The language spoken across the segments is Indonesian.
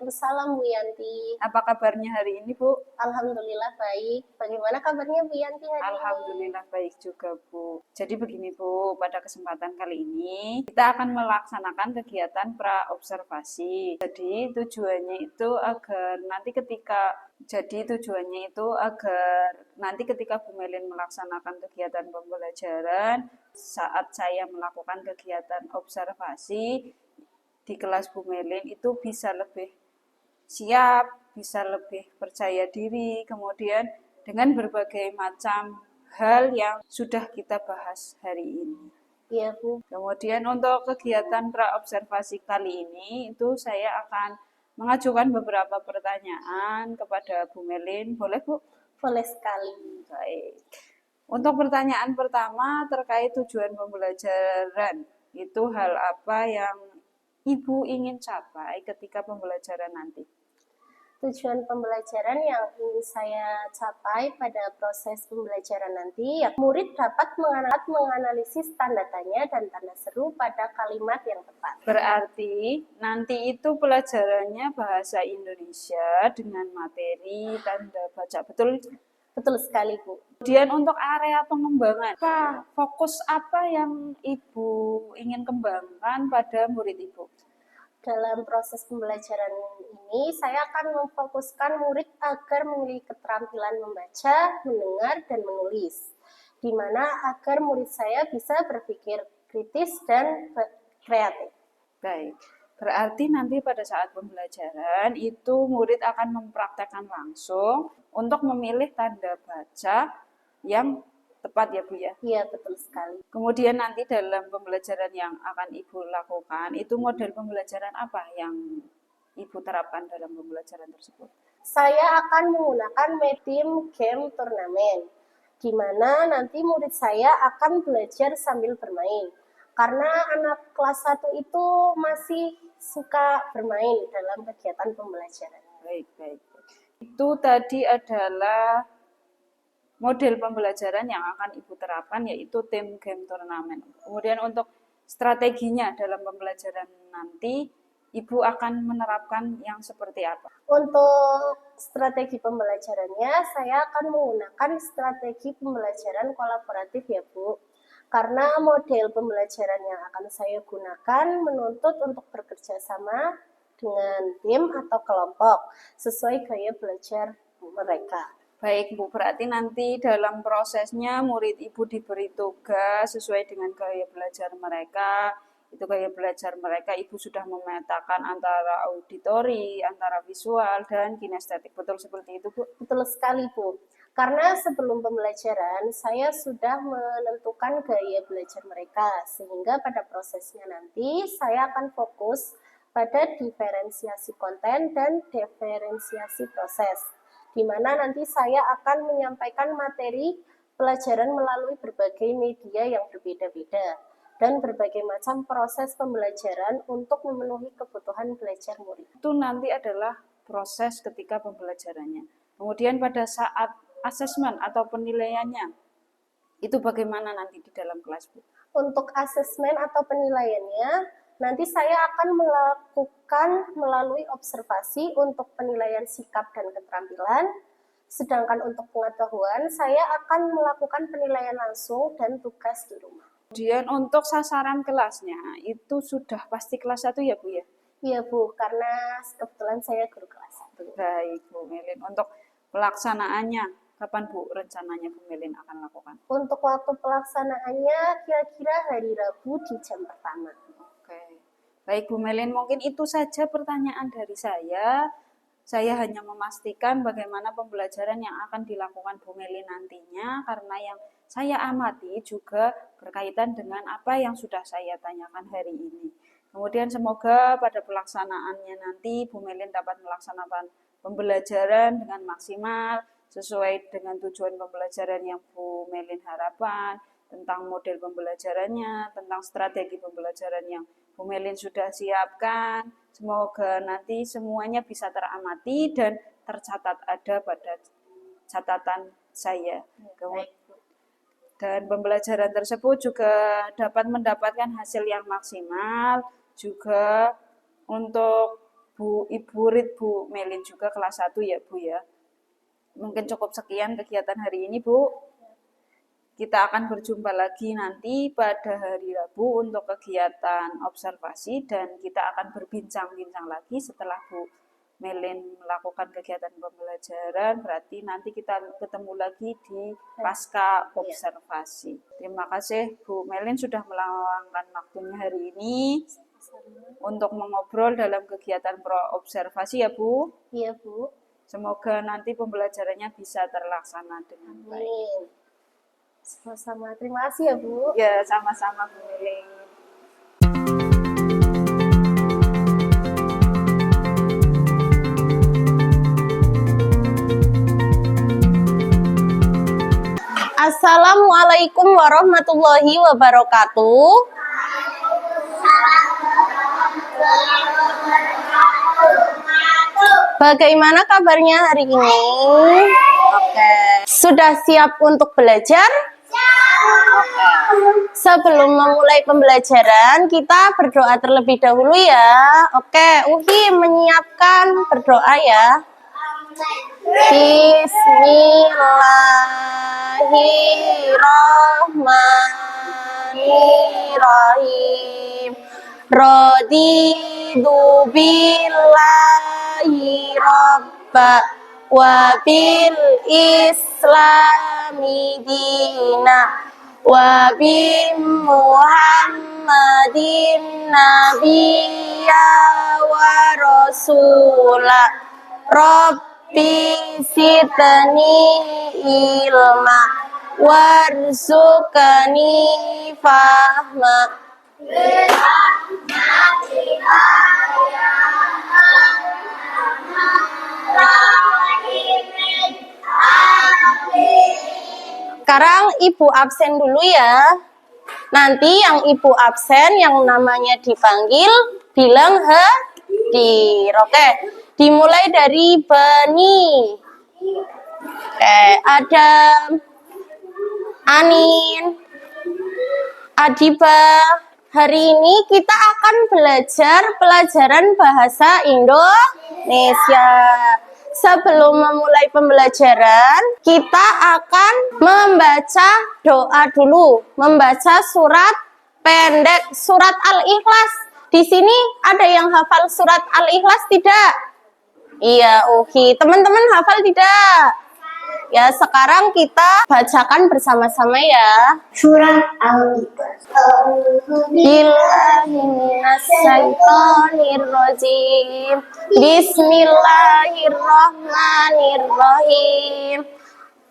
Waalaikumsalam Bu Yanti. Apa kabarnya hari ini, Bu? Alhamdulillah baik. Bagaimana kabarnya Bu Yanti hari ini? Alhamdulillah baik juga, Bu. Jadi begini, Bu, pada kesempatan kali ini kita akan melaksanakan kegiatan praobservasi. Jadi tujuannya itu agar nanti ketika Bu Melin melaksanakan kegiatan pembelajaran, saat saya melakukan kegiatan observasi di kelas Bu Melin itu bisa lebih siap, bisa lebih percaya diri, kemudian dengan berbagai macam hal yang sudah kita bahas hari ini. Iya Bu. Kemudian untuk kegiatan praobservasi kali ini itu saya akan mengajukan beberapa pertanyaan kepada Bu Melin. Boleh, Bu? Boleh sekali. Baik. Untuk pertanyaan pertama terkait tujuan pembelajaran, itu hal apa yang Ibu ingin capai ketika pembelajaran nanti? Tujuan pembelajaran yang ingin saya capai pada proses pembelajaran nanti, ya murid dapat menganalisis tanda tanya dan tanda seru pada kalimat yang tepat. Berarti nanti itu pelajarannya bahasa Indonesia dengan materi tanda baca, betul? Betul sekali Bu. Kemudian untuk area pengembangan, fokus apa yang Ibu ingin kembangkan pada murid Ibu? Dalam proses pembelajaran ini, saya akan memfokuskan murid agar memiliki keterampilan membaca, mendengar, dan menulis. Di mana agar murid saya bisa berpikir kritis dan kreatif. Baik, berarti nanti pada saat pembelajaran itu murid akan mempraktekkan langsung untuk memilih tanda baca yang tepat ya Bu ya? Iya, betul sekali. Kemudian nanti dalam pembelajaran yang akan Ibu lakukan, itu model pembelajaran apa yang Ibu terapkan dalam pembelajaran tersebut? Saya akan menggunakan medium game turnamen, di mana nanti murid saya akan belajar sambil bermain. Karena anak kelas 1 itu masih suka bermain dalam kegiatan pembelajaran. Baik. Itu tadi adalah model pembelajaran yang akan Ibu terapkan, yaitu tim game turnamen. Kemudian untuk strateginya dalam pembelajaran nanti, Ibu akan menerapkan yang seperti apa? Untuk strategi pembelajarannya, saya akan menggunakan strategi pembelajaran kolaboratif ya Bu. Karena model pembelajaran yang akan saya gunakan menuntut untuk bekerja sama dengan tim atau kelompok sesuai gaya belajar mereka. Baik Bu, berarti nanti dalam prosesnya murid Ibu diberi tugas sesuai dengan gaya belajar mereka. Itu gaya belajar mereka Ibu sudah memetakan antara auditori, antara visual, dan kinestetik. Betul seperti itu Bu? Betul sekali Bu. Karena sebelum pembelajaran saya sudah menentukan gaya belajar mereka, sehingga pada prosesnya nanti saya akan fokus pada diferensiasi konten dan diferensiasi proses, di mana nanti saya akan menyampaikan materi pelajaran melalui berbagai media yang berbeda-beda dan berbagai macam proses pembelajaran untuk memenuhi kebutuhan belajar murid. Itu nanti adalah proses ketika pembelajarannya. Kemudian pada saat asesmen atau penilaiannya, itu bagaimana nanti di dalam kelas Bu? Untuk asesmen atau penilaiannya, nanti saya akan melakukan melalui observasi untuk penilaian sikap dan keterampilan. Sedangkan untuk pengetahuan, saya akan melakukan penilaian langsung dan tugas di rumah. Kemudian untuk sasaran kelasnya, itu sudah pasti kelas 1 ya Bu ya? Iya Bu, karena kebetulan saya guru kelas 1. Baik Bu Melin, untuk pelaksanaannya, kapan Bu rencananya Bu Melin akan lakukan? Untuk waktu pelaksanaannya kira-kira hari Rabu di jam pertama. Oke. Baik Bu Melin, mungkin itu saja pertanyaan dari saya. Saya hanya memastikan bagaimana pembelajaran yang akan dilakukan Bu Melin nantinya, karena yang saya amati juga berkaitan dengan apa yang sudah saya tanyakan hari ini. Kemudian semoga pada pelaksanaannya nanti Bu Melin dapat melaksanakan pembelajaran dengan maksimal, sesuai dengan tujuan pembelajaran yang Bu Melin harapkan, tentang model pembelajarannya, tentang strategi pembelajaran yang Bu Melin sudah siapkan. Semoga nanti semuanya bisa teramati dan tercatat ada pada catatan saya. Dan pembelajaran tersebut juga dapat mendapatkan hasil yang maksimal, juga untuk Ibu Rit, Bu Melin juga kelas 1 ya Bu ya. Mungkin cukup sekian kegiatan hari ini Bu. Kita akan berjumpa lagi nanti pada hari Rabu untuk kegiatan observasi dan kita akan berbincang-bincang lagi setelah Bu Melin melakukan kegiatan pembelajaran. Berarti nanti kita ketemu lagi di pasca observasi. Terima kasih Bu Melin sudah meluangkan waktunya hari ini untuk mengobrol dalam kegiatan observasi ya Bu. Iya Bu. Semoga nanti pembelajarannya bisa terlaksana dengan baik. Amin. Sama-sama. Terima kasih ya Bu. Ya, sama-sama Bu Melin. Assalamualaikum warahmatullahi wabarakatuh. Bagaimana kabarnya hari ini? Oke. Sudah siap untuk belajar? Oke. Sebelum memulai pembelajaran, kita berdoa terlebih dahulu ya. Oke, Uhi menyiapkan berdoa ya. Bismillahirrahmanirrahim. Raditu billahi rabba wa bil islami dina wa bi muhammadin nabiyya wa rasula Rabbi sidni ilma warzuqni fahma. Sekarang Ibu absen dulu ya. Nanti yang Ibu absen yang namanya dipanggil bilang hadir. Oke. Dimulai dari Bani. Oke, Adam, Anin, Adiba. Hari ini kita akan belajar pelajaran bahasa Indonesia. Sebelum memulai pembelajaran, kita akan membaca doa dulu. Membaca surat pendek, surat Al-Ikhlas. Di sini ada yang hafal surat Al-Ikhlas tidak? Iya, Uhi. Teman-teman hafal tidak? Ya, sekarang kita bacakan bersama-sama ya. Surat Al-Ikhlas. Bismillahirrahmanirrahim. Bismillahirrahmanirrahim.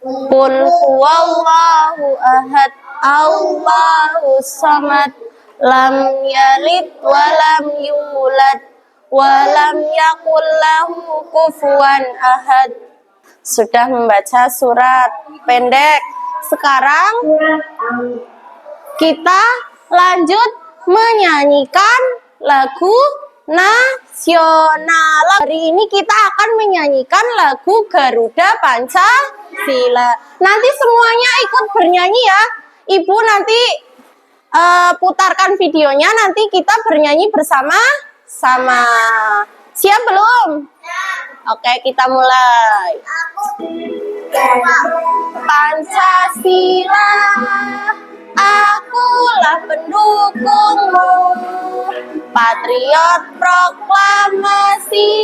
Qul huwallahu ahad. Allahu samad. Lam yalid wa lam yulad. Walam yakul lahu kufuwan ahad. Sudah membaca surat pendek. Sekarang kita lanjut menyanyikan lagu nasional. Hari ini kita akan menyanyikan lagu Garuda Pancasila. Nanti semuanya ikut bernyanyi ya. Ibu nanti putarkan videonya, nanti kita bernyanyi bersama-sama. Siap belum? Oke, kita mulai. Pancasila, akulah pendukungmu. Patriot proklamasi.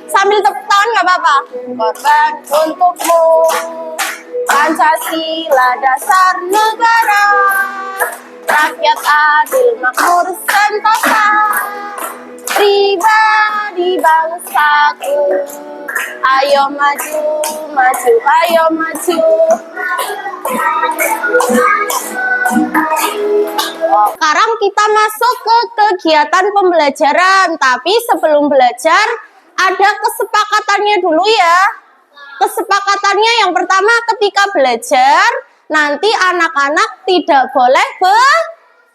Sambil tepuk tangan nggak apa-apa. Korban untukmu. Pancasila dasar negara. Rakyat adil, makmur, sentosa. Pribadi bangsaku. Ayo maju, maju, ayo maju. Sekarang kita masuk ke kegiatan pembelajaran. Tapi sebelum belajar, ada kesepakatannya dulu ya. Kesepakatannya yang pertama, ketika belajar, nanti anak-anak tidak boleh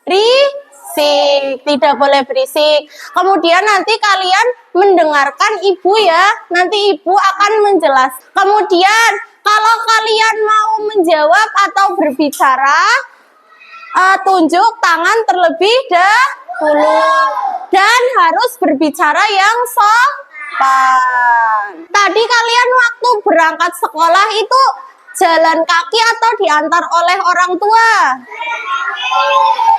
berisik. Tidak boleh berisik. Kemudian nanti kalian mendengarkan ibu ya. Nanti ibu akan menjelaskan. Kemudian kalau kalian mau menjawab atau berbicara, tunjuk tangan terlebih dahulu dan harus berbicara yang sopan. Tadi kalian waktu berangkat sekolah itu jalan kaki atau diantar oleh orang tua?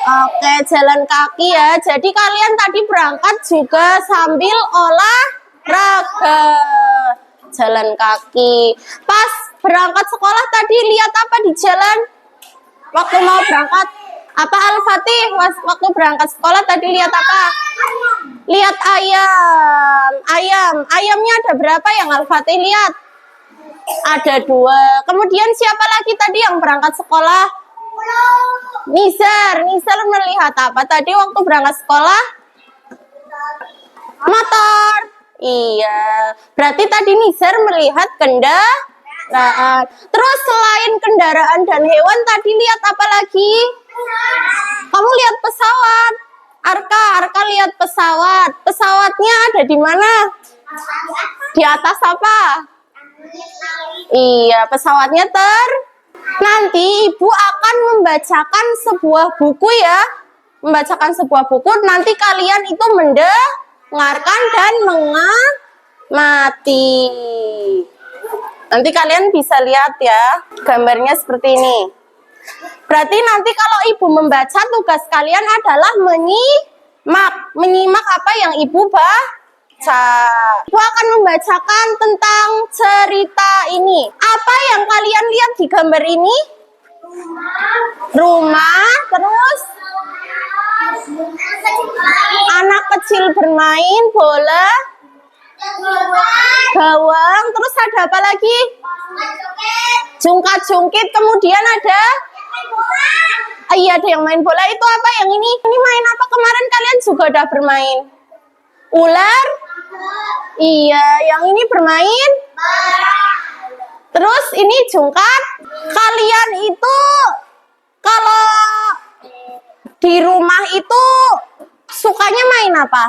Oke, jalan kaki ya. Jadi kalian tadi berangkat juga sambil olahraga. Jalan kaki. Pas berangkat sekolah tadi lihat apa di jalan? Waktu mau berangkat, apa Al-Fatih? Waktu berangkat sekolah tadi lihat apa? Lihat ayam. Ayamnya ada berapa yang Al-Fatih lihat? Ada 2. Kemudian siapa lagi tadi yang berangkat sekolah? Nizar melihat apa tadi waktu berangkat sekolah? Motor. Iya, berarti tadi Nizar melihat kendaraan. Terus selain kendaraan dan hewan tadi lihat apa lagi? Kamu lihat pesawat. Arka lihat pesawat. Pesawatnya ada di mana? Di atas apa? Iya, pesawatnya nanti ibu akan membacakan sebuah buku ya. Membacakan sebuah buku, nanti kalian itu mendengarkan dan mengamati. Nanti kalian bisa lihat ya, gambarnya seperti ini. Berarti nanti kalau ibu membaca, tugas kalian adalah menyimak apa yang ibu baca. Ibu akan membacakan tentang cerita ini. Apa yang kalian lihat di gambar ini? Rumah, terus anak kecil bermain bola, gawang, terus ada apa lagi? Jungkat-jungkit, kemudian ada? Iya, ada yang main bola. Itu apa yang ini? Ini main apa? Kemarin kalian juga udah bermain. Ular? Iya, yang ini bermain? Terus ini jungkat. Kalian itu kalau di rumah itu sukanya main apa?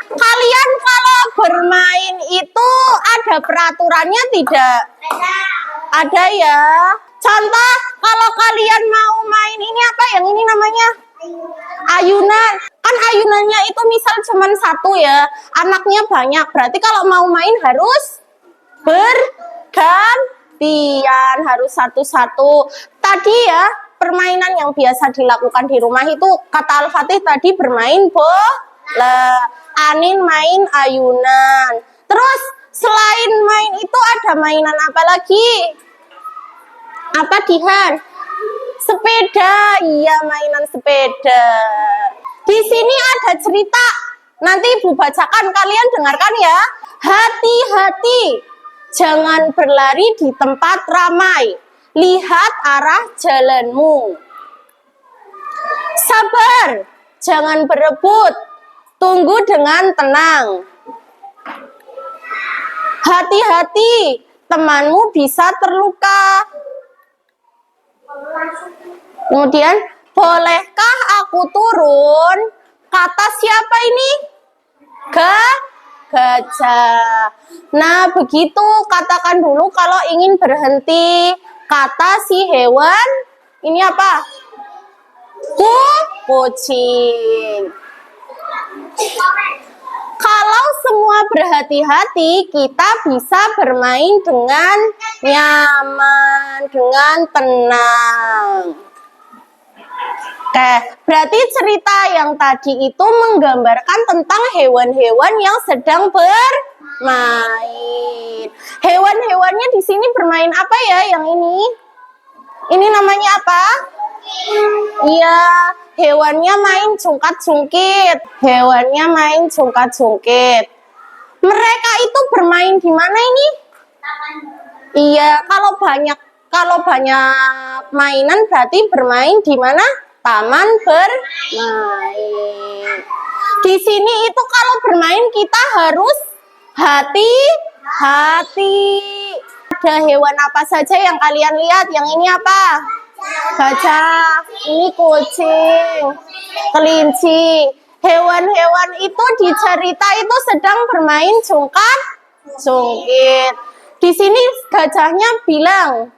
Kalian kalau bermain itu ada peraturannya tidak? Ada ya. Contoh, kalau kalian mau main ini apa yang ini namanya? Ayunan. Kan ayunannya itu misal cuma 1 ya. Anaknya banyak. Berarti kalau mau main harus bergantian. Harus satu-satu. Tadi ya, permainan yang biasa dilakukan di rumah itu, kata Al-Fatih tadi bermain bola. Anin main ayunan. Terus selain main itu ada mainan apa lagi? Apa Dihan? Sepeda. Iya, mainan sepeda. Di sini ada cerita. Nanti ibu bacakan, kalian dengarkan ya. Hati-hati, jangan berlari di tempat ramai. Lihat arah jalanmu. Sabar, jangan berebut. Tunggu dengan tenang. Hati-hati, temanmu bisa terluka. Kemudian, bolehkah aku turun? Kata siapa ini? Gajah. Nah, begitu katakan dulu kalau ingin berhenti. Kata si hewan, ini apa? Kucing. Kalau semua berhati-hati, kita bisa bermain dengan nyaman, dengan tenang. Oke, berarti cerita yang tadi itu menggambarkan tentang hewan-hewan yang sedang bermain. Hewan-hewannya di sini bermain apa ya yang ini? Ini namanya apa? Iya, hewannya main jungkat-jungkit. Hewannya main jungkat-jungkit. Mereka itu bermain di mana ini? Iya, kalau banyak mainan berarti bermain di mana? Taman bermain. Di sini itu kalau bermain kita harus hati-hati. Ada hewan apa saja yang kalian lihat? Yang ini apa? Gajah, ini kucing, kelinci. Hewan-hewan itu di cerita itu sedang bermain jungkat-jungkit. Di sini gajahnya bilang,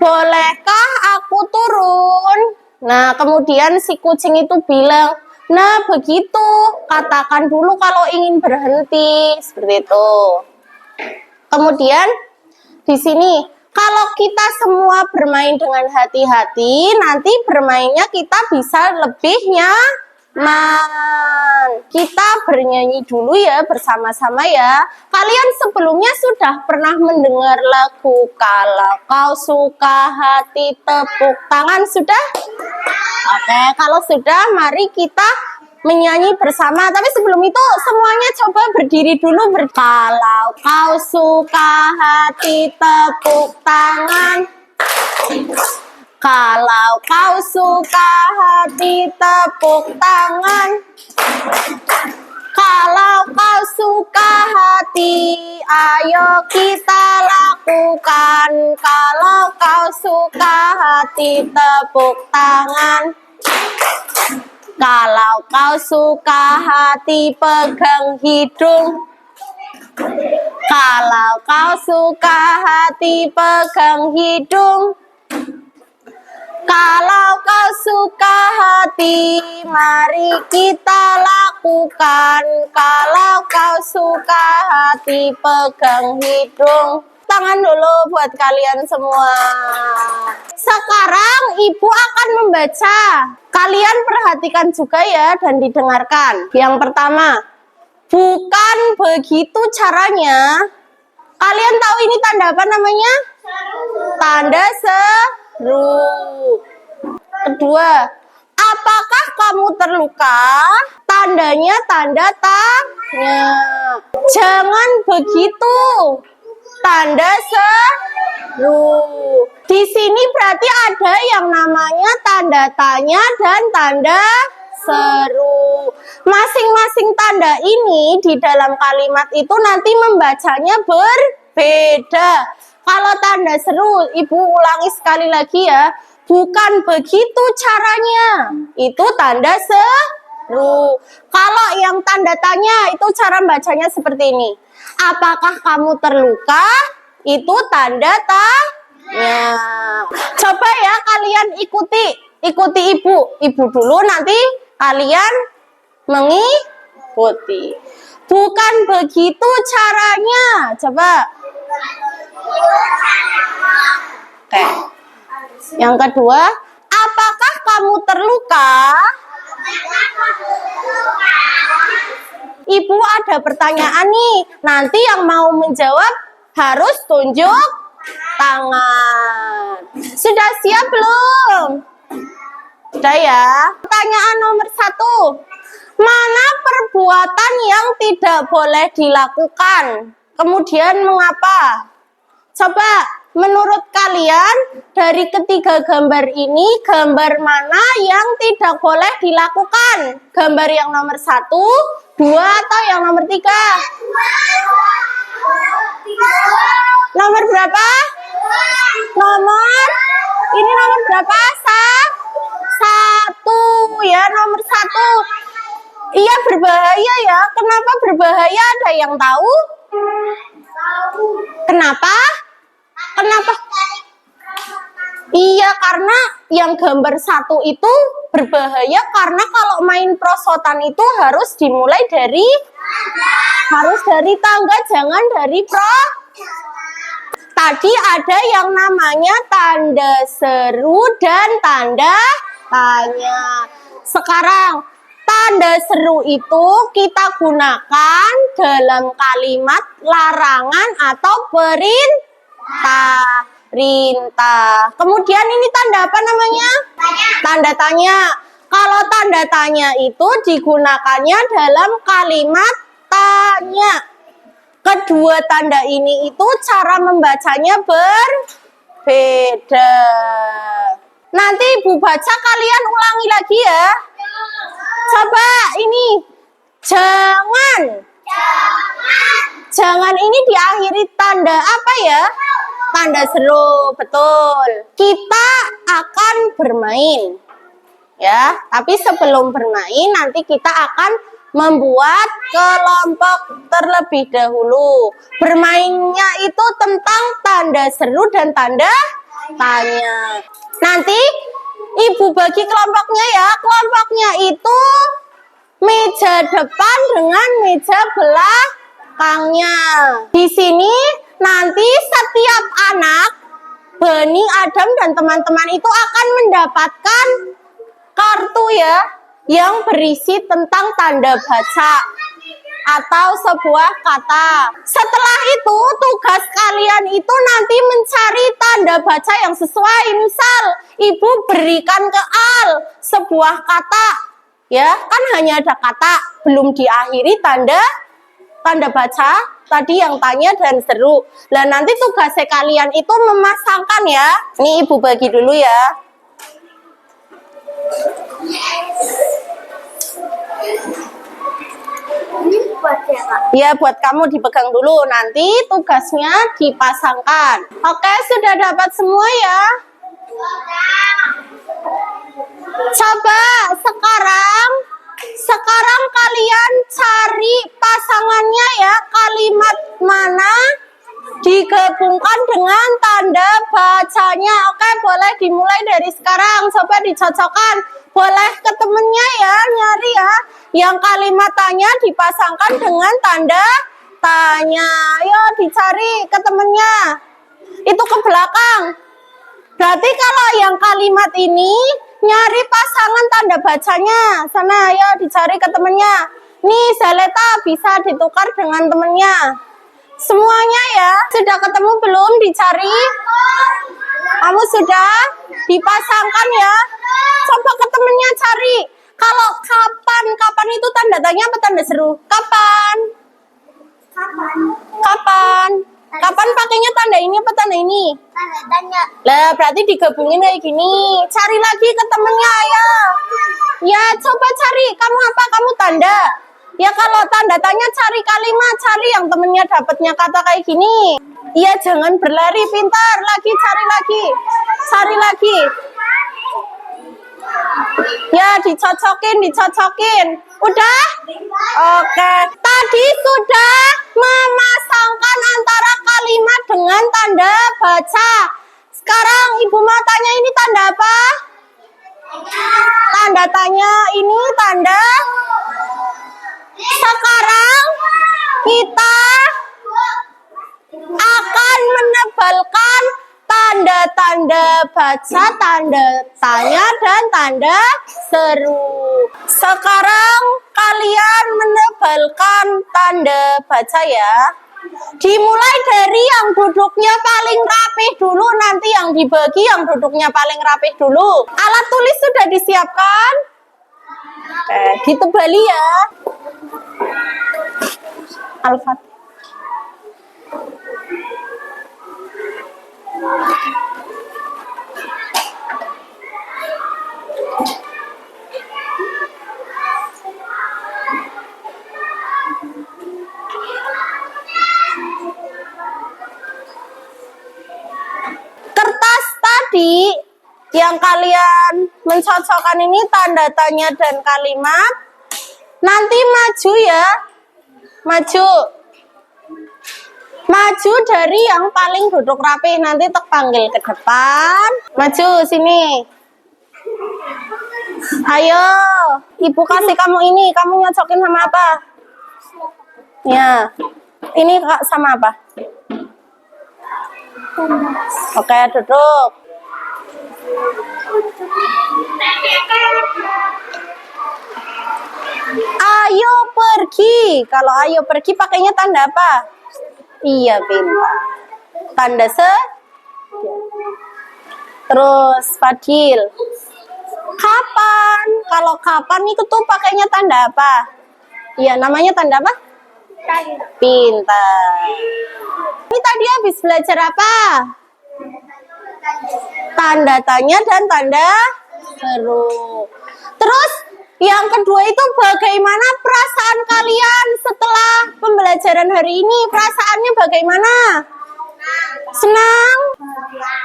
bolehkah aku turun? Nah, kemudian si kucing itu bilang, nah begitu, katakan dulu kalau ingin berhenti, seperti itu. Kemudian di sini, kalau kita semua bermain dengan hati-hati, nanti bermainnya kita bisa lebih nyaman. Kita bernyanyi dulu ya bersama-sama ya. Kalian sebelumnya sudah pernah mendengar lagu Kalau Kau Suka Hati Tepuk Tangan, sudah? Oke, kalau sudah mari kita menyanyi bersama. Tapi sebelum itu semuanya coba berdiri dulu. Kalau kau suka hati tepuk tangan. Kalau kau suka hati tepuk tangan. Kalau kau suka hati, ayo kita lakukan. Kalau kau suka hati tepuk tangan. Kalau kau suka hati pegang hidung. Kalau kau suka hati pegang hidung. Kalau kau suka hati, mari kita lakukan. Kalau kau suka hati pegang hidung. Tangan dulu buat kalian semua. Sekarang ibu akan membaca. Kalian perhatikan juga ya dan didengarkan. Yang pertama, bukan begitu caranya. Kalian tahu ini tanda apa namanya? Tanda seru. Kedua, apakah kamu terluka? Tandanya tanda tanya. Jangan begitu. Tanda seru. Di sini berarti ada yang namanya tanda tanya dan tanda seru. Masing-masing tanda ini di dalam kalimat itu nanti membacanya berbeda. Kalau tanda seru, ibu ulangi sekali lagi ya. Bukan begitu caranya. Itu tanda seru. Kalau yang tanda tanya itu cara bacanya seperti ini. Apakah kamu terluka? Itu tanda tanya. Coba ya kalian ikuti ibu. Ibu dulu nanti kalian mengikuti. Bukan begitu caranya. Coba. Oke. Yang kedua, apakah kamu terluka? Ibu ada pertanyaan nih. Nanti yang mau menjawab harus tunjuk tangan. Sudah siap belum? Sudah ya. Pertanyaan nomor 1. Mana perbuatan yang tidak boleh dilakukan? Kemudian mengapa? Coba menurut kalian dari ketiga gambar ini, gambar mana yang tidak boleh dilakukan? Gambar yang nomor 1, 2, atau yang nomor 3? Nomor berapa? Ini nomor berapa? 1 ya, nomor 1. Iya, berbahaya ya. Kenapa berbahaya? Ada yang tahu? Kenapa? Iya, karena yang gambar 1 itu berbahaya karena kalau main prosotan itu harus dimulai dari tangga, jangan dari Tadi ada yang namanya tanda seru dan tanda tanya. Sekarang tanda seru itu kita gunakan dalam kalimat larangan atau perintah. Kemudian ini tanda apa namanya? Tanda tanya. Kalau tanda tanya itu digunakannya dalam kalimat tanya. Kedua tanda ini itu cara membacanya berbeda. Nanti ibu baca, kalian ulangi lagi ya. Coba ini. Jangan ini diakhiri tanda apa ya? Tanda seru, betul. Kita akan bermain. Ya, tapi sebelum bermain nanti kita akan membuat kelompok terlebih dahulu. Bermainnya itu tentang tanda seru dan tanda tanya. Nanti Ibu bagi kelompoknya ya. Kelompoknya itu meja depan dengan meja belakangnya. Di sini nanti setiap anak, Bani, Adam, dan teman-teman itu akan mendapatkan kartu ya, yang berisi tentang tanda baca atau sebuah kata. Setelah itu tugas kalian itu nanti mencari tanda baca yang sesuai. Misal Ibu berikan ke Al sebuah kata, ya kan hanya ada kata, belum diakhiri tanda baca tadi yang tanya dan seru. Lah nanti tugas kalian itu memasangkan ya. Ini Ibu bagi dulu ya. Ini buat siapa? Ya, buat kamu dipegang dulu. Nanti tugasnya dipasangkan. Oke, sudah dapat semua ya? Coba sekarang kalian cari pasangannya ya. Kalimat mana digabungkan dengan tanda bacanya. Oke, boleh dimulai dari sekarang. Coba dicocokkan. Boleh ke temennya ya, nyari ya. Yang kalimat tanya dipasangkan dengan tanda tanya. Ayo dicari ke temennya. Itu ke belakang. Berarti kalau yang kalimat ini nyari pasangan tanda bacanya. Sana ayo dicari ke temennya. Nih Zaleta bisa ditukar dengan temennya. Semuanya ya. Sudah ketemu belum? Dicari. Kamu sudah dipasangkan ya. Coba ke temennya cari. Kalau kapan itu tanda tanya apa tanda seru? Kapan? Kapan pakainya tanda ini apa tanda ini? Tanya. Lah berarti digabungin kayak gini. Cari lagi ke temennya ayo. Ya coba cari. Kamu apa? Kamu tanda. Ya kalau tanda tanya cari kalimat. Cari yang temennya dapatnya kata kayak gini. Iya jangan berlari, pintar. Lagi cari lagi. Cari lagi. Ya dicocokin. Udah? Oke. Tadi sudah memasangkan antara kalimat dengan tanda baca. Sekarang Ibu mau tanya ini tanda apa? Tanda tanya ini tanda. Sekarang kita akan menebalkan tanda-tanda baca, tanda tanya, dan tanda seru. Sekarang kalian menebalkan tanda baca ya. Dimulai dari yang duduknya paling rapih dulu, nanti yang dibagi yang duduknya paling rapih dulu. Alat tulis sudah disiapkan? Ditebali ya. Al-Fatihah. Kertas tadi yang kalian mencocokkan ini tanda tanya dan kalimat. Nanti maju ya. Maju dari yang paling duduk rapi. Nanti tak panggil ke depan. Maju sini. Ayo, Ibu kasih kamu ini. Kamu nyocokin sama apa? Ya. Ini sama apa? Oke, duduk. Ayo pergi. Kalau ayo pergi pakainya tanda apa? Iya, pintar. Tanda Terus Fadil. Kapan? Kalau kapan itu tuh pakainya tanda apa? Iya, namanya tanda apa? Pintar. Ini tadi habis belajar apa? Tanda tanya dan tanda seru. Terus yang kedua itu bagaimana perasaan kalian setelah pembelajaran hari ini? Perasaannya bagaimana? Senang?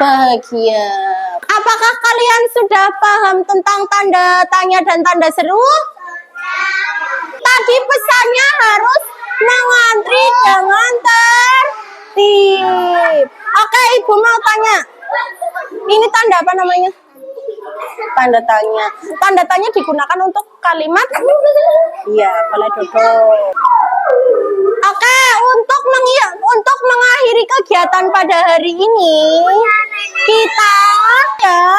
Bahagia. Apakah kalian sudah paham tentang tanda tanya dan tanda seru? Tadi pesannya harus mengantri dengan tertib. Oke, Ibu mau tanya. Ini tanda apa namanya? Tanda tanya. Tanda tanya digunakan untuk kalimat iya, boleh duduk. Oke, untuk mengakhiri kegiatan pada hari ini, kita ya,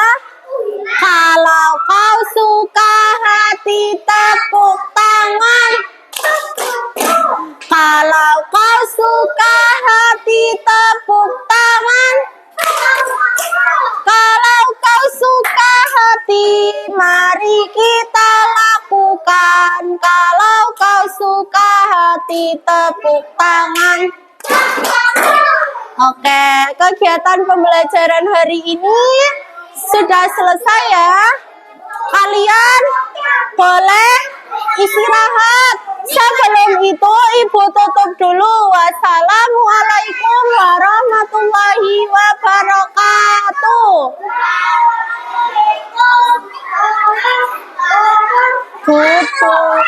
kalau kau suka hati tepuk tangan. Kalau kau suka hati tepuk tangan. Kalau kau suka hati, mari kita lakukan. Kalau kau suka hati, tepuk tangan. Oke, kegiatan pembelajaran hari ini sudah selesai ya. Kalian boleh istirahat. Sebelum itu Ibu tutup dulu. Wassalamualaikum warahmatullahi wabarakatuh. Tutup.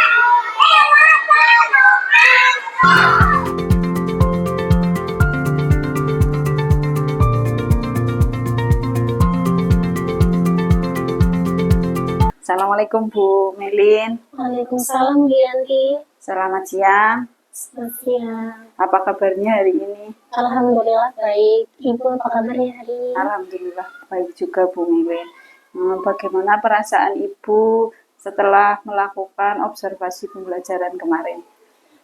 Assalamualaikum Bu Melin. Waalaikumsalam Bu Yanti. Selamat siang. Selamat siang. Apa kabarnya hari ini? Alhamdulillah baik. Ibu apa kabarnya hari ini? Alhamdulillah baik juga Bu Melin. Bagaimana perasaan Ibu setelah melakukan observasi pembelajaran kemarin?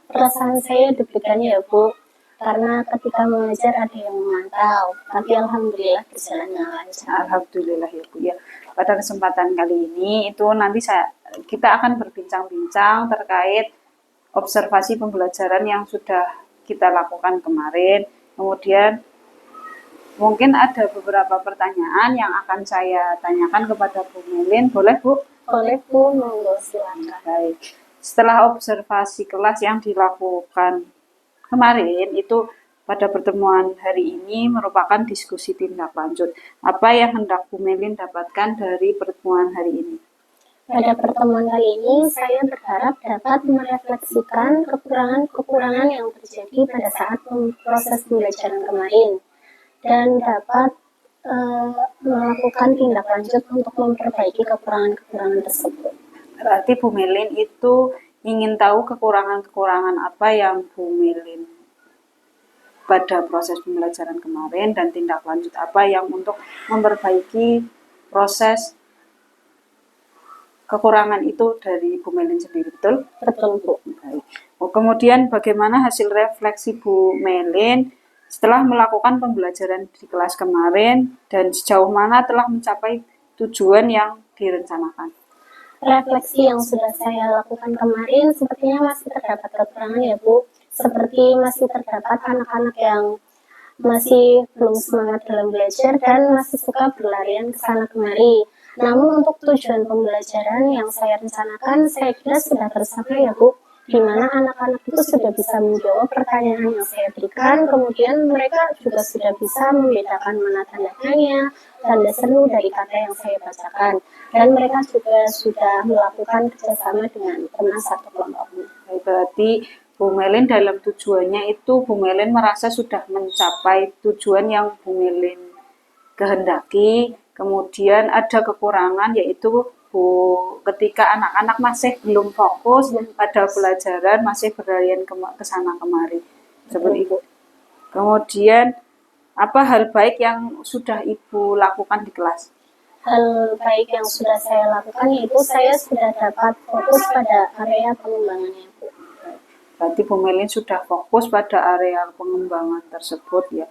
Perasaan saya deg-degannya ya Bu, karena ketika mengajar ada yang memantau, tapi alhamdulillah berjalan dengan lancar. Alhamdulillah ya Bu ya. Pada kesempatan kali ini itu nanti kita akan berbincang-bincang terkait observasi pembelajaran yang sudah kita lakukan kemarin. Kemudian mungkin ada beberapa pertanyaan yang akan saya tanyakan kepada Bu Melin. Boleh Bu? Boleh Bu, monggo silakan. Baik. Setelah observasi kelas yang dilakukan kemarin itu pada pertemuan hari ini merupakan diskusi tindak lanjut. Apa yang hendak Bu Melin dapatkan dari pertemuan hari ini? Pada pertemuan kali ini, saya berharap dapat merefleksikan kekurangan-kekurangan yang terjadi pada saat proses pembelajaran kemarin dan dapat melakukan tindak lanjut untuk memperbaiki kekurangan-kekurangan tersebut. Berarti Bu Melin itu ingin tahu kekurangan-kekurangan apa yang Bu Melin pada proses pembelajaran kemarin dan tindak lanjut apa yang untuk memperbaiki proses kekurangan itu dari Bu Melin sendiri, betul? Betul Bu. Baik. Kemudian bagaimana hasil refleksi Bu Melin setelah melakukan pembelajaran di kelas kemarin dan sejauh mana telah mencapai tujuan yang direncanakan? Refleksi yang sudah saya lakukan kemarin sepertinya masih terdapat kekurangan ya Bu. Seperti masih terdapat anak-anak yang masih belum semangat dalam belajar dan masih suka berlarian ke sana kemari. Namun untuk tujuan pembelajaran yang saya rencanakan, saya kira sudah tercapai ya Bu, di mana anak-anak itu sudah bisa menjawab pertanyaan yang saya berikan, kemudian mereka juga sudah bisa membedakan mana tanda-tanya, tanda seru dari kata yang saya bacakan, dan mereka juga sudah melakukan kerjasama dengan teman satu kelompoknya. Berarti Bu Melin dalam tujuannya itu Bu Melin merasa sudah mencapai tujuan yang Bu Melin kehendaki. Kemudian ada kekurangan yaitu ketika anak-anak masih belum fokus pada pelajaran, masih berlarian ke sana kemari. Seperti itu. Kemudian apa hal baik yang sudah Ibu lakukan di kelas? Hal baik yang sudah saya lakukan yaitu saya sudah dapat fokus pada area pengembangannya Bu. Berarti Bu Melin sudah fokus pada area pengembangan tersebut ya.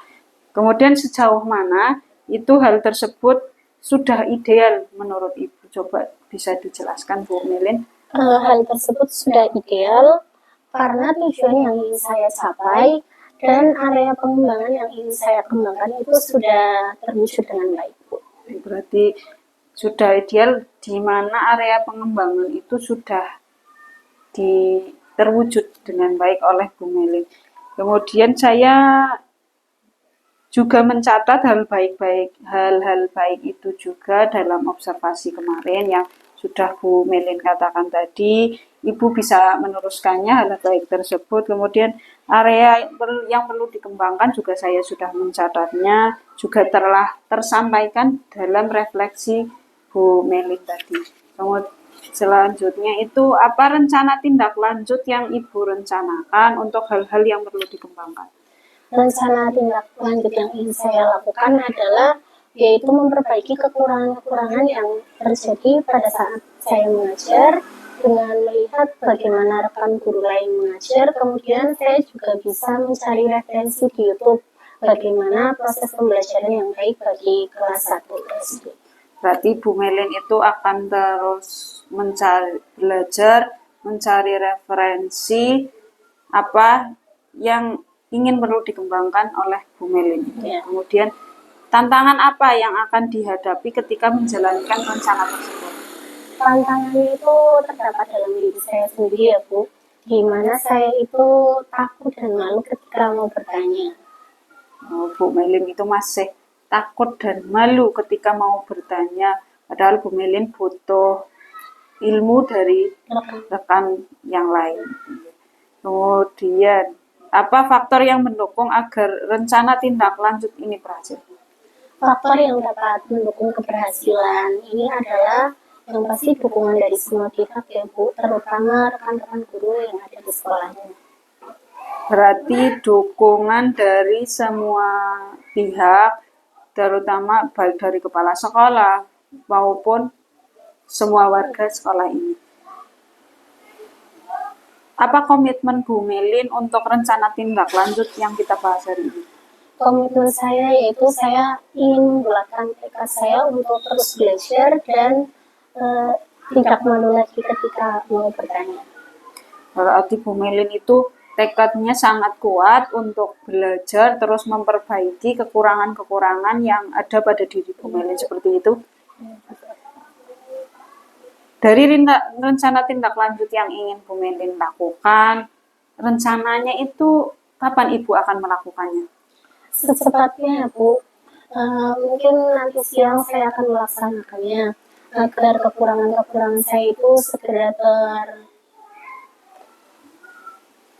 Kemudian sejauh mana itu hal tersebut sudah ideal menurut Ibu? Coba bisa dijelaskan Bu Melin. Hal tersebut sudah ideal karena tujuan yang ingin saya capai dan area pengembangan yang ingin saya kembangkan itu sudah terwujud dengan baik Bu. Berarti sudah ideal di mana area pengembangan itu sudah terwujud dengan baik oleh Bu Melin. Kemudian saya juga mencatat hal baik itu juga dalam observasi kemarin yang sudah Bu Melin katakan tadi, Ibu bisa meneruskannya hal baik tersebut. Kemudian area yang perlu dikembangkan juga saya sudah mencatatnya, juga telah tersampaikan dalam refleksi Bu Melin tadi. Kemudian selanjutnya itu apa rencana tindak lanjut yang Ibu rencanakan untuk hal-hal yang perlu dikembangkan? Rencana tindak lanjut yang ingin saya lakukan adalah yaitu memperbaiki kekurangan-kekurangan yang terjadi pada saat saya mengajar dengan melihat bagaimana rekan guru lain mengajar. Kemudian saya juga bisa mencari referensi di YouTube bagaimana proses pembelajaran yang baik bagi kelas 1 SD. Berarti Bu Melin itu akan terus mencari belajar, mencari referensi apa yang ingin perlu dikembangkan oleh Bu Melin. Ya. Kemudian tantangan apa yang akan dihadapi ketika menjalankan rencana tersebut? Tantangannya itu terdapat dalam diri saya sendiri ya Bu, di mana saya itu takut dan malu ketika mau bertanya. Oh, Bu Melin itu masih takut dan malu ketika mau bertanya, padahal Bu Melin butuh ilmu dari rekan yang lain. Kemudian, apa faktor yang mendukung agar rencana tindak lanjut ini berhasil? Faktor yang dapat mendukung keberhasilan ini adalah yang pasti dukungan dari semua pihak ya Bu, terutama rekan-rekan guru yang ada di sekolahnya. Berarti dukungan dari semua pihak, terutama baik dari kepala sekolah maupun semua warga sekolah ini. Apa komitmen Bu Melin untuk rencana tindak lanjut yang kita bahas hari ini? Komitmen saya yaitu saya ingin membulatkan tekad saya untuk terus belajar dan tidak malu lagi ketika mau bertanya. Berarti Bu Melin itu tekadnya sangat kuat untuk belajar terus memperbaiki kekurangan-kekurangan yang ada pada diri Bu Melin seperti itu. Dari rencana tindak lanjut yang ingin Bu Melin lakukan, rencananya itu kapan Ibu akan melakukannya? Secepatnya ya Bu, mungkin nanti siang saya akan melaksanakannya agar kekurangan-kekurangan saya itu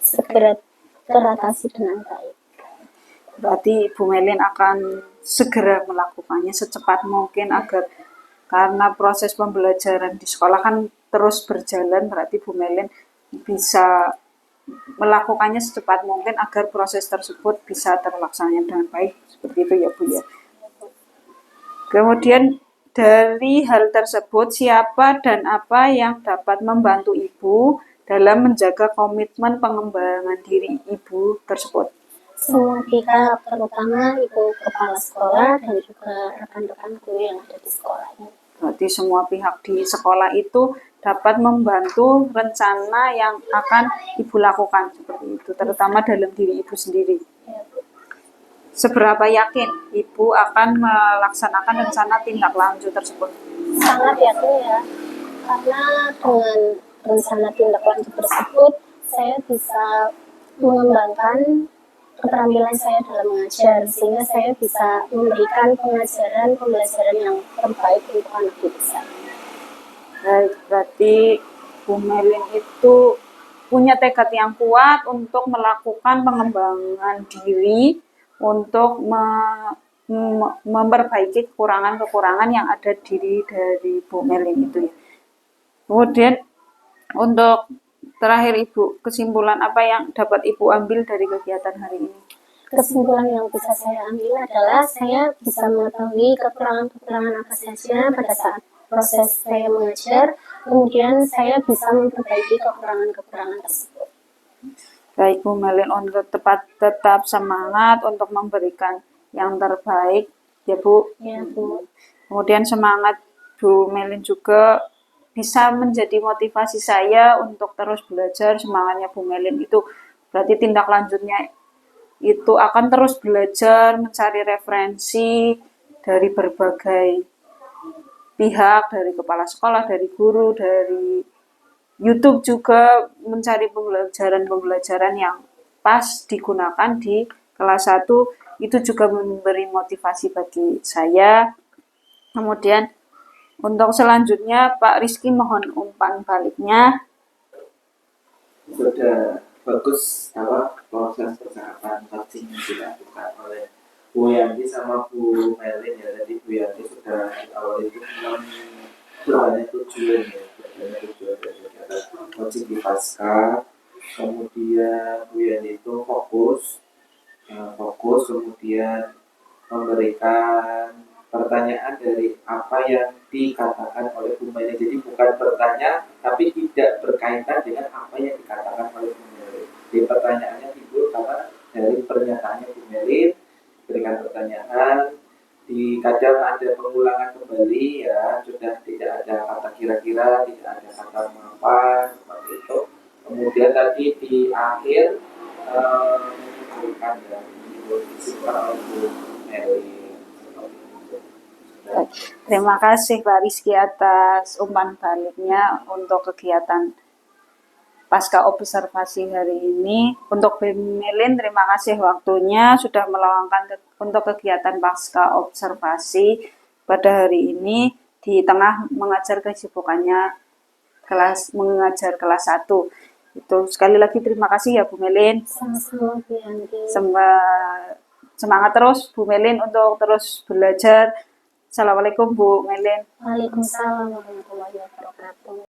segera teratasi dengan baik. Berarti Bu Melin akan segera melakukannya secepat mungkin agar karena proses pembelajaran di sekolah kan terus berjalan, berarti Bu Melin bisa melakukannya secepat mungkin agar proses tersebut bisa terlaksana dengan baik. Seperti itu ya Bu ya. Kemudian dari hal tersebut, siapa dan apa yang dapat membantu Ibu dalam menjaga komitmen pengembangan diri Ibu tersebut? Semua pihak, terutama Ibu Kepala Sekolah dan juga rekan-rekan guru yang ada di sekolahnya. Berarti semua pihak di sekolah itu dapat membantu rencana yang akan Ibu lakukan seperti itu, terutama dalam diri Ibu sendiri. Seberapa yakin Ibu akan melaksanakan rencana tindak lanjut tersebut? Sangat yakin ya, karena dengan rencana tindak lanjut tersebut, saya bisa mengembangkan keterampilan saya dalam mengajar, sehingga saya bisa memberikan pembelajaran yang terbaik untuk anak didik saya. Baik, berarti Bu Melin itu punya tekad yang kuat untuk melakukan pengembangan diri, untuk memperbaiki kekurangan-kekurangan yang ada diri dari Bu Melin itu ya. Kemudian untuk terakhir Ibu, kesimpulan apa yang dapat Ibu ambil dari kegiatan hari ini? Kesimpulan yang bisa saya ambil adalah saya bisa mengetahui kekurangan-kekurangan apa saja pada saat proses saya mengajar, kemudian saya bisa memperbaiki kekurangan-kekurangan tersebut. Baik Bu Melin, untuk tetap semangat untuk memberikan yang terbaik ya Bu. Ya Bu. Kemudian semangat Bu Melin juga bisa menjadi motivasi saya untuk terus belajar. Semangatnya Bu Melin itu berarti tindak lanjutnya itu akan terus belajar, mencari referensi dari berbagai pihak, dari kepala sekolah, dari guru, dari YouTube juga mencari pembelajaran yang pas digunakan di kelas 1, itu juga memberi motivasi bagi saya. Kemudian untuk selanjutnya Pak Rizky mohon umpan baliknya. sudah bagus proses percakapan coaching yang dilakukan oleh Bu Yanti sama Bu Melin ya. Tadi Bu Yanti sudah di awal itu berbanyak tujuan ya, berbanyak tujuan dari kegiatan coaching di Pasca. Kemudian Bu Yanti itu fokus kemudian memberikan pertanyaan dari apa yang dikatakan oleh Bu Melin. Jadi bukan bertanya tapi tidak berkaitan dengan apa yang dikatakan oleh Bu Melin. Di pertanyaannya timbul karena dari pernyataannya Bu Melin, berikan pertanyaan, di kadang ada pengulangan kembali ya, sudah tidak ada kata kira-kira, tidak ada kata mengapa seperti itu. Kemudian tadi di akhir menyimpulkan ya, disimpan oleh Bu Melin. Terima kasih Pak Rizky atas umpan baliknya untuk kegiatan pasca observasi hari ini. Untuk Bu Melin, terima kasih waktunya sudah meluangkan untuk kegiatan pasca observasi pada hari ini di tengah mengajar kesibukannya mengajar kelas 1. Itu sekali lagi terima kasih ya Bu Melin. Sama-sama Bu Yanti. Semangat terus Bu Melin untuk terus belajar. Assalamualaikum Bu Melin. Waalaikumsalam warahmatullahi wabarakatuh.